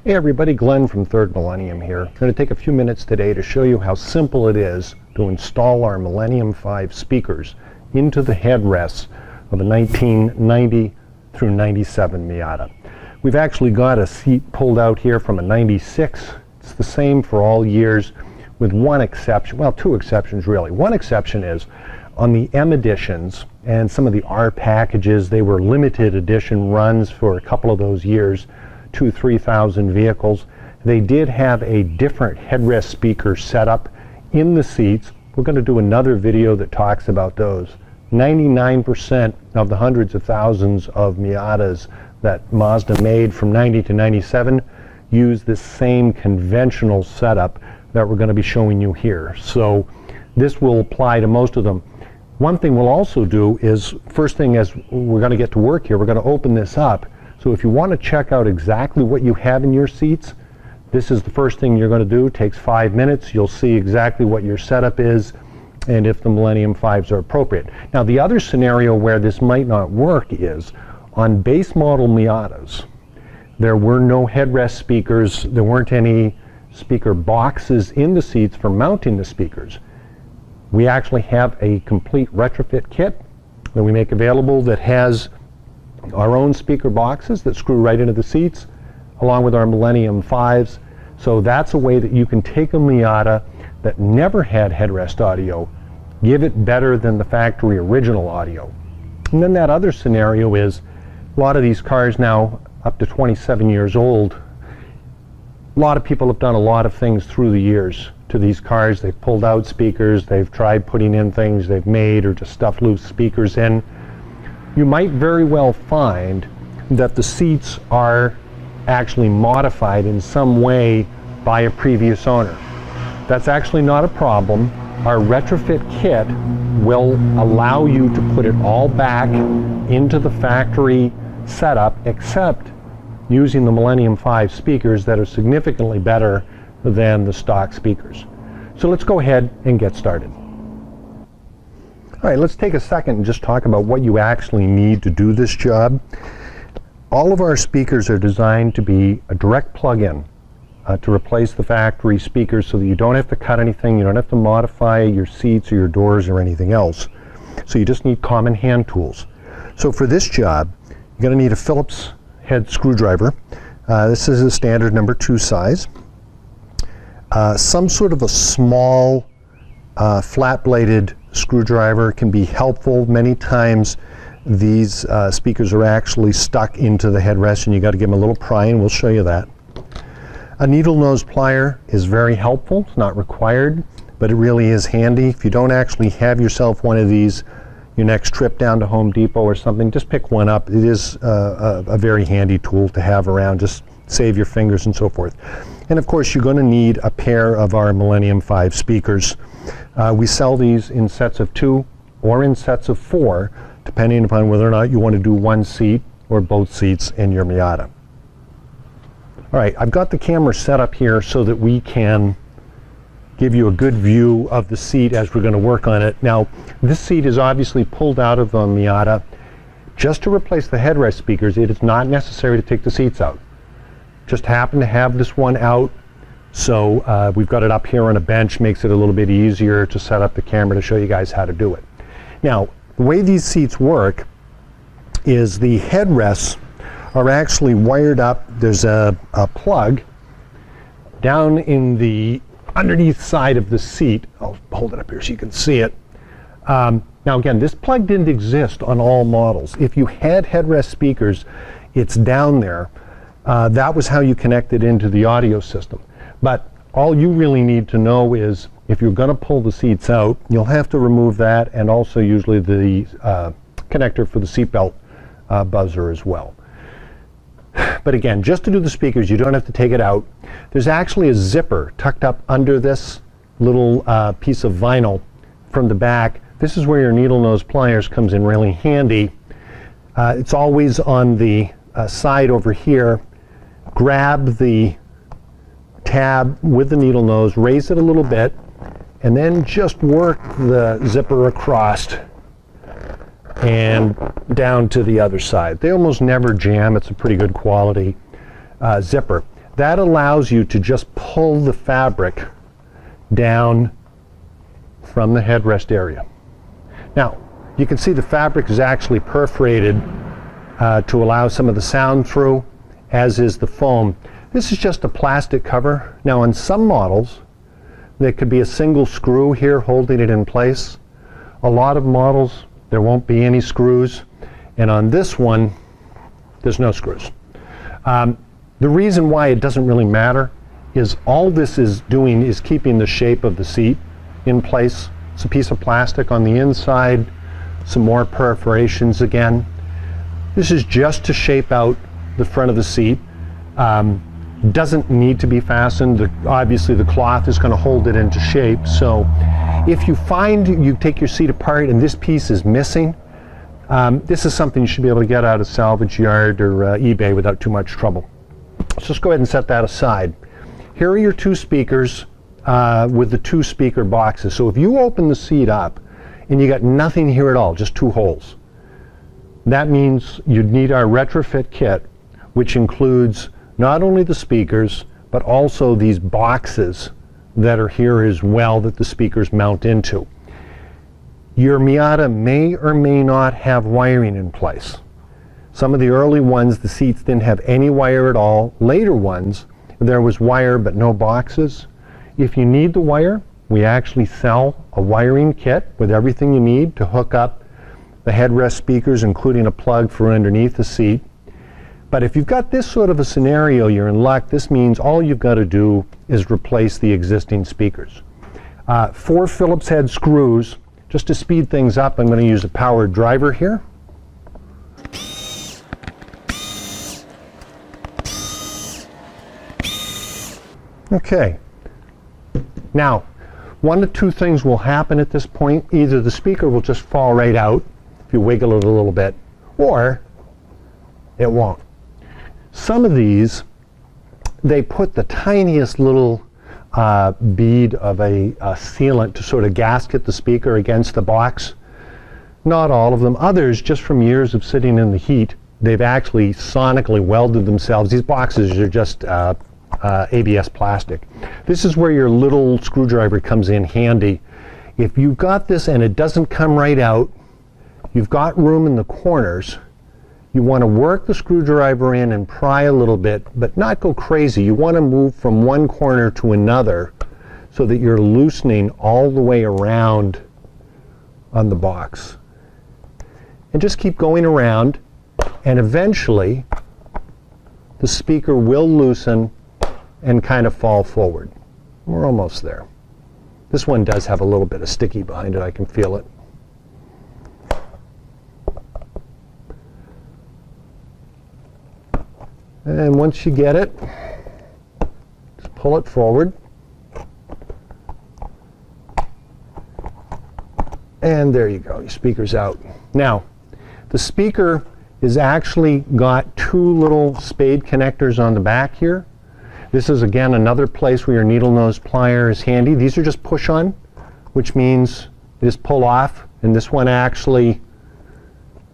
Hey everybody, Glenn from Third Millennium here. I'm going to take a few minutes today to show you how simple it is to install our Millennium-5 speakers into the headrests of a 1990 through 97 Miata. We've actually got a seat pulled out here from a 96. It's the same for all years with one exception, well, two exceptions really. One exception is on the M editions and some of the R packages. They were limited edition runs for a couple of those years. 2,000-3,000 vehicles. They did have a different headrest speaker setup in the seats. We're going to do another video that talks about those. 99% of the hundreds of thousands of Miatas that Mazda made from 90 to 97 use this same conventional setup that we're going to be showing you here. So this will apply to most of them. One thing we'll also do is, first thing as we're going to get to work here, we're going to open this up. So if you want to check out exactly what you have in your seats, this is the first thing you're going to do. It takes 5 minutes. You'll see exactly what your setup is and if the Millennium-5s are appropriate. Now the other scenario where this might not work is on base model Miatas. There were no headrest speakers. There weren't any speaker boxes in the seats for mounting the speakers. We actually have a complete retrofit kit that we make available that has our own speaker boxes that screw right into the seats, along with our Millennium-5s. So that's a way that you can take a Miata that never had headrest audio, give it better than the factory original audio. And then that other scenario is, a lot of these cars now, up to 27 years old, a lot of people have done a lot of things through the years to these cars. They've pulled out speakers, they've tried putting in things they've made or just stuffed loose speakers in. You might very well find that the seats are actually modified in some way by a previous owner. That's actually not a problem. Our retrofit kit will allow you to put it all back into the factory setup, except using the Millennium-5 speakers that are significantly better than the stock speakers. So let's go ahead and get started. All right, let's take a second and just talk about what you actually need to do this job. All of our speakers are designed to be a direct plug-in to replace the factory speakers so that you don't have to cut anything, you don't have to modify your seats or your doors or anything else. So you just need common hand tools. So for this job, you're going to need a Phillips head screwdriver. This is a standard number 2 size. Some sort of a small flat-bladed screwdriver can be helpful. Many times these speakers are actually stuck into the headrest and you got to give them a little pry, and we'll show you that. A needle nose plier is very helpful. It's not required, but it really is handy. If you don't actually have yourself one of these, your next trip down to Home Depot or something, just pick one up. It is a very handy tool to have around. Just save your fingers and so forth. And of course you're going to need a pair of our Millennium-5 speakers. We sell these in sets of 2 or in sets of 4, depending upon whether or not you want to do one seat or both seats in your Miata. All right, I've got the camera set up here so that we can give you a good view of the seat as we're going to work on it. Now, this seat is obviously pulled out of the Miata. Just to replace the headrest speakers, it is not necessary to take the seats out. Just happen to have this one out. So we've got it up here on a bench, makes it a little bit easier to set up the camera to show you guys how to do it. Now, the way these seats work is the headrests are actually wired up. There's a plug down in the underneath side of the seat. I'll hold it up here so you can see it. Now again, this plug didn't exist on all models. If you had headrest speakers, it's down there. That was how you connected into the audio system. But all you really need to know is if you're going to pull the seats out, you'll have to remove that, and also usually the connector for the seatbelt buzzer as well. But again, just to do the speakers, you don't have to take it out. There's actually a zipper tucked up under this little piece of vinyl from the back. This is where your needle nose pliers comes in really handy. It's always on the side over here. Grab the tab with the needle nose, raise it a little bit, and then just work the zipper across and down to the other side. They almost never jam. It's a pretty good quality zipper. That allows you to just pull the fabric down from the headrest area. Now, you can see the fabric is actually perforated to allow some of the sound through, as is the foam. This is just a plastic cover. Now, on some models, there could be a single screw here holding it in place. A lot of models, there won't be any screws. And on this one, there's no screws. The reason why it doesn't really matter is all this is doing is keeping the shape of the seat in place. It's a piece of plastic on the inside, some more perforations again. This is just to shape out the front of the seat. Doesn't need to be fastened. Obviously the cloth is going to hold it into shape. So if you find you take your seat apart and this piece is missing, this is something you should be able to get out of salvage yard or eBay without too much trouble. So let's go ahead and set that aside. Here are your two speakers with the two speaker boxes. So if you open the seat up and you got nothing here at all, just two holes, that means you'd need our retrofit kit, which includes not only the speakers, but also these boxes that are here as well that the speakers mount into. Your Miata may or may not have wiring in place. Some of the early ones, the seats didn't have any wire at all. Later ones, there was wire but no boxes. If you need the wire, we actually sell a wiring kit with everything you need to hook up the headrest speakers, including a plug for underneath the seat. But if you've got this sort of a scenario, you're in luck. This means all you've got to do is replace the existing speakers. 4 Phillips head screws. Just to speed things up, I'm going to use a powered driver here. Okay. Now, one of two things will happen at this point. Either the speaker will just fall right out if you wiggle it a little bit, or it won't. Some of these, they put the tiniest little bead of a sealant to sort of gasket the speaker against the box. Not all of them. Others, just from years of sitting in the heat, they've actually sonically welded themselves. These boxes are just ABS plastic. This is where your little screwdriver comes in handy. If you've got this and it doesn't come right out, you've got room in the corners. You want to work the screwdriver in and pry a little bit, but not go crazy. You want to move from one corner to another so that you're loosening all the way around on the box. And just keep going around, and eventually the speaker will loosen and kind of fall forward. We're almost there. This one does have a little bit of sticky behind it. I can feel it. And once you get it, just pull it forward. And there you go, your speaker's out. Now, the speaker is actually got 2 little spade connectors on the back here. This is, again, another place where your needle nose plier is handy. These are just push on, which means they just pull off. And this one actually,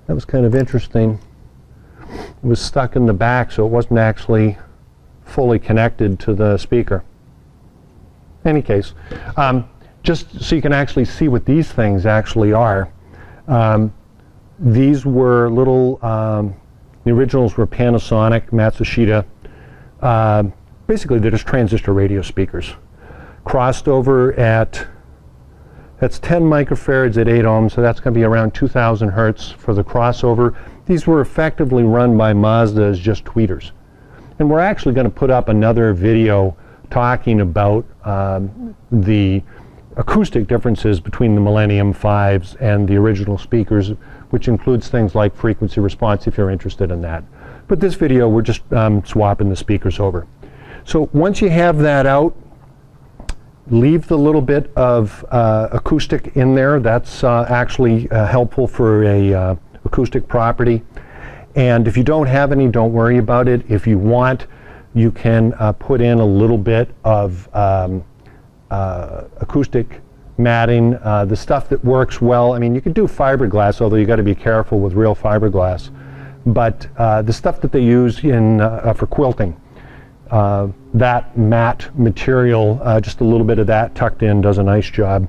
that was kind of interesting. It was stuck in the back, so it wasn't actually fully connected to the speaker. In any case, just so you can actually see what these things actually are. These were little, the originals were Panasonic, Matsushita. Basically, they're just transistor radio speakers. Crossed over at, that's 10 microfarads at 8 ohms, so that's going to be around 2,000 hertz for the crossover. These were effectively run by Mazda as just tweeters. And we're actually going to put up another video talking about the acoustic differences between the Millennium-5s and the original speakers, which includes things like frequency response if you're interested in that. But this video, we're just swapping the speakers over. So once you have that out, leave the little bit of acoustic in there. That's actually helpful for a acoustic property. And if you don't have any, don't worry about it. If you want, you can put in a little bit of acoustic matting, the stuff that works well. I mean, you could do fiberglass, although you got to be careful with real fiberglass. But the stuff that they use in for quilting, that matte material, just a little bit of that tucked in does a nice job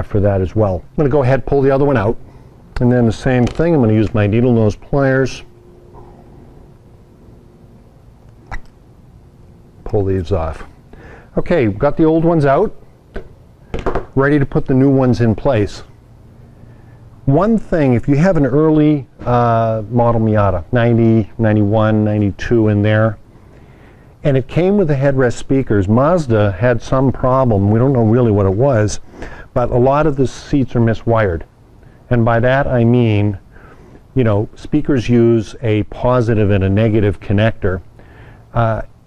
for that as well. I'm going to go ahead and pull the other one out, and then the same thing, I'm going to use my needle nose pliers, pull these off. Okay, we've got the old ones out, ready to put the new ones in place. One thing, if you have an early model Miata, 90, 91, 92 in there, and it came with the headrest speakers, Mazda had some problem, we don't know really what it was, but a lot of the seats are miswired. And by that I mean, you know, speakers use a positive and a negative connector.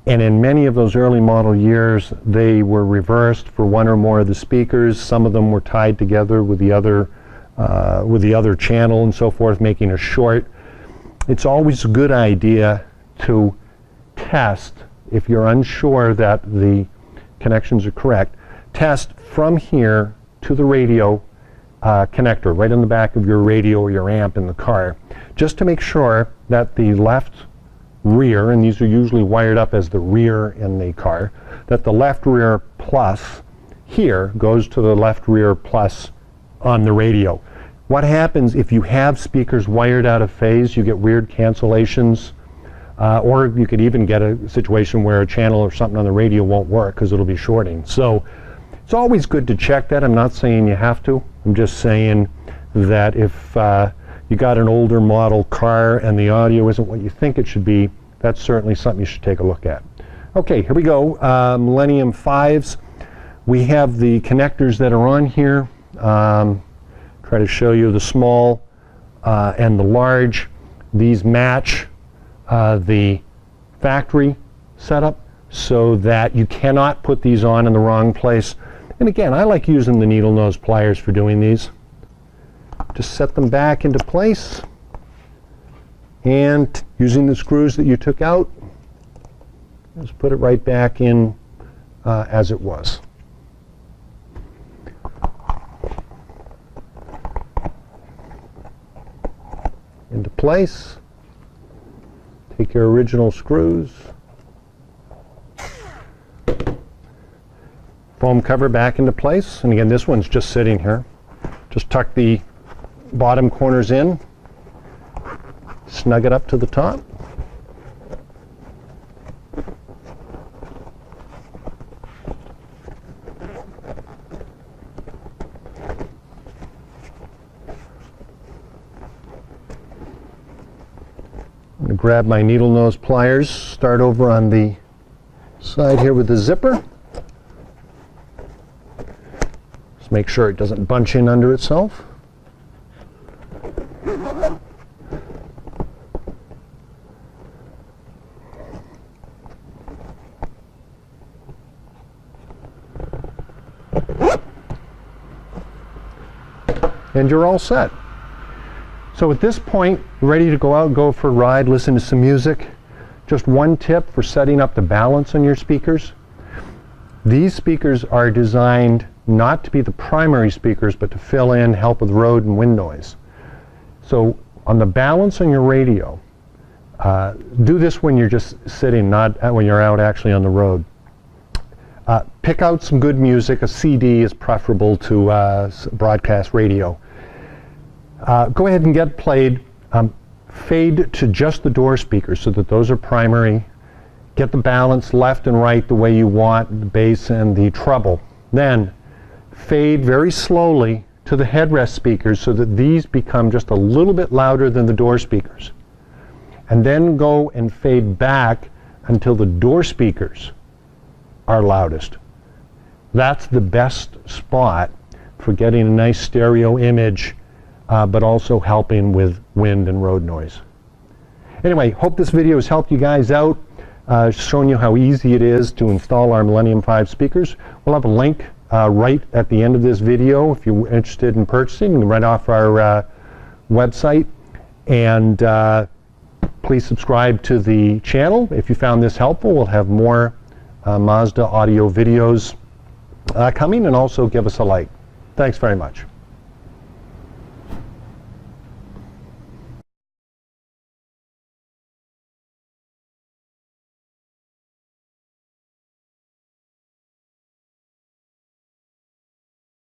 And in many of those early model years, they were reversed for one or more of the speakers. Some of them were tied together with the other channel and so forth, making a short. It's always a good idea to test, if you're unsure that the connections are correct, test from here to the radio connector, right in the back of your radio or your amp in the car, just to make sure that the left rear, and these are usually wired up as the rear in the car, that the left rear plus here goes to the left rear plus on the radio. What happens if you have speakers wired out of phase? You get weird cancellations, or you could even get a situation where a channel or something on the radio won't work because it'll be shorting. So it's always good to check that. I'm not saying you have to. I'm just saying that if you got an older model car and the audio isn't what you think it should be, that's certainly something you should take a look at. Okay, here we go. Millennium-5s. We have the connectors that are on here. Try to show you the small and the large. These match the factory setup so that you cannot put these on in the wrong place. And again, I like using the needle nose pliers for doing these. Just set them back into place, and using the screws that you took out, just put it right back in as it was. Into place. Take your original screws. Foam cover back into place, and again, this one's just sitting here. Just tuck the bottom corners in, snug it up to the top. I'm going to grab my needle nose pliers, start over on the side here with the zipper. Just make sure it doesn't bunch in under itself. And you're all set. So at this point, you're ready to go out, go for a ride, listen to some music. Just one tip for setting up the balance on your speakers. These speakers are designed not to be the primary speakers, but to fill in, help with road and wind noise. So on the balance on your radio, do this when you're just sitting, not when you're out actually on the road. Pick out some good music. A CD is preferable to broadcast radio. Go ahead and get played. Fade to just the door speakers so that those are primary. Get the balance left and right the way you want, the bass and the treble. Then fade very slowly to the headrest speakers so that these become just a little bit louder than the door speakers. And then go and fade back until the door speakers are loudest. That's the best spot for getting a nice stereo image, but also helping with wind and road noise. Anyway, hope this video has helped you guys out, showing you how easy it is to install our Millennium-5 speakers. We'll have a link right at the end of this video if you're interested in purchasing, right off our website. And please subscribe to the channel if you found this helpful. We'll have more Mazda audio videos coming, and also give us a like. Thanks very much.